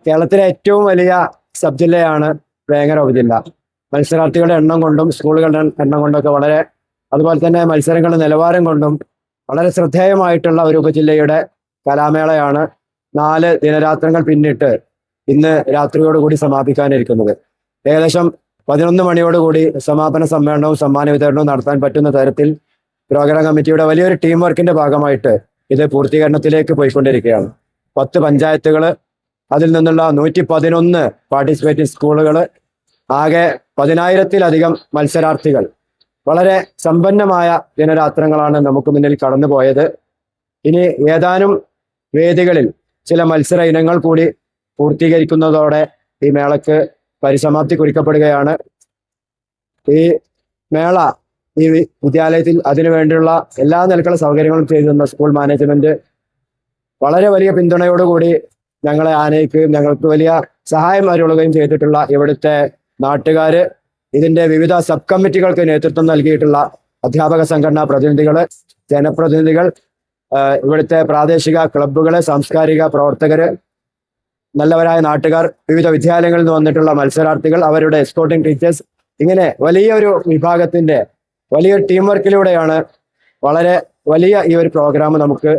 കേരളത്തിലെ ഏറ്റവും വലിയ സബ് ജില്ലയാണ് വേങ്ങര ഉപജില്ല. മത്സരാർത്ഥികളുടെ എണ്ണം കൊണ്ടും സ്കൂളുകളുടെ എണ്ണം കൊണ്ടൊക്കെ അതുപോലെ തന്നെ മത്സരങ്ങളുടെ നിലവാരം കൊണ്ടും വളരെ ശ്രദ്ധേയമായിട്ടുള്ള ഒരു ഉപജില്ലയുടെ കലാമേളയാണ് 4 ദിനരാത്രങ്ങൾ പിന്നിട്ട് ഇന്ന് രാത്രിയോടുകൂടി സമാപിക്കാനിരിക്കുന്നത്. ഏകദേശം 11 മണിയോടുകൂടി സമാപന സമ്മേളനവും സമ്മാന വിതരണവും നടത്താൻ പറ്റുന്ന തരത്തിൽ പ്രോഗ്രാം കമ്മിറ്റിയുടെ വലിയൊരു ടീം വർക്കിന്റെ ഭാഗമായിട്ട് ഇത് പൂർത്തീകരണത്തിലേക്ക് പോയിക്കൊണ്ടിരിക്കുകയാണ്. 10 പഞ്ചായത്തുകൾ, അതിൽ നിന്നുള്ള 111 പാർട്ടിസിപ്പേറ്റിംഗ് സ്കൂളുകൾ, ആകെ 10,000-ലധികം മത്സരാർത്ഥികൾ. വളരെ സമ്പന്നമായ ദിനരാത്രങ്ങളാണ് നമുക്ക് മുന്നിൽ കടന്നുപോയത്. ഇനി ഏതാനും വേദികളിൽ ചില മത്സര ഇനങ്ങൾ കൂടി പൂർത്തീകരിക്കുന്നതോടെ ഈ മേളക്ക് പരിസമാപ്തി കുറിക്കപ്പെടുകയാണ്. ഈ മേള ഈ വിദ്യാലയത്തിൽ അതിനുവേണ്ടിയുള്ള എല്ലാ നിലക്കുള്ള സൗകര്യങ്ങളും ചെയ്തിരുന്ന സ്കൂൾ മാനേജ്മെന്റ് വളരെ വലിയ പിന്തുണയോടുകൂടി ഞങ്ങളെ ആനയിക്കുകയും ഞങ്ങൾക്ക് വലിയ സഹായം അരുളുകയും ചെയ്തിട്ടുള്ള ഇവിടുത്തെ നാട്ടുകാര്, ഇതിന്റെ വിവിധ സബ് കമ്മിറ്റികൾക്ക് നേതൃത്വം നൽകിയിട്ടുള്ള അധ്യാപക സംഘടനാ പ്രതിനിധികൾ, ജനപ്രതിനിധികൾ, ഇവിടുത്തെ പ്രാദേശിക ക്ലബ്ബുകള്, സാംസ്കാരിക പ്രവർത്തകര്, നല്ലവരായ നാട്ടുകാർ, വിവിധ വിദ്യാലയങ്ങളിൽ നിന്ന് വന്നിട്ടുള്ള മത്സരാർത്ഥികൾ, അവരുടെ എസ്കോർട്ടിംഗ് ടീച്ചേഴ്സ്, ഇങ്ങനെ വലിയൊരു വിഭാഗത്തിന്റെ വലിയൊരു ടീം വർക്കിലൂടെയാണ് വളരെ വലിയ ഈ ഒരു പ്രോഗ്രാം നമുക്ക്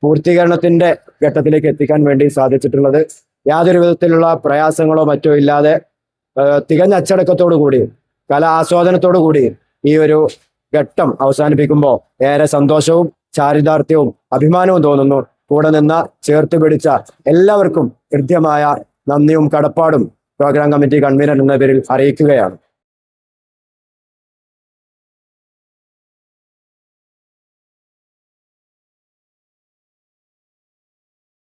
പൂർത്തീകരണത്തിന്റെ ഘട്ടത്തിലേക്ക് എത്തിക്കാൻ വേണ്ടി സാധിച്ചിട്ടുള്ളത്. യാതൊരു വിധത്തിലുള്ള പ്രയാസങ്ങളോ മറ്റോ ഇല്ലാതെ തികഞ്ഞ അച്ചടക്കത്തോടു കൂടി, കലാ ആസ്വാദനത്തോടു കൂടി ഈ ഒരു ഘട്ടം അവസാനിപ്പിക്കുമ്പോൾ ഏറെ സന്തോഷവും ചാരിതാർത്ഥ്യവും അഭിമാനവും തോന്നുന്നു. കൂടെ നിന്ന് ചേർത്ത് പിടിച്ച എല്ലാവർക്കും കൃത്യമായ നന്ദിയും കടപ്പാടും പ്രോഗ്രാം കമ്മിറ്റി കൺവീനർ എന്ന പേരിൽ അറിയിക്കുകയാണ്.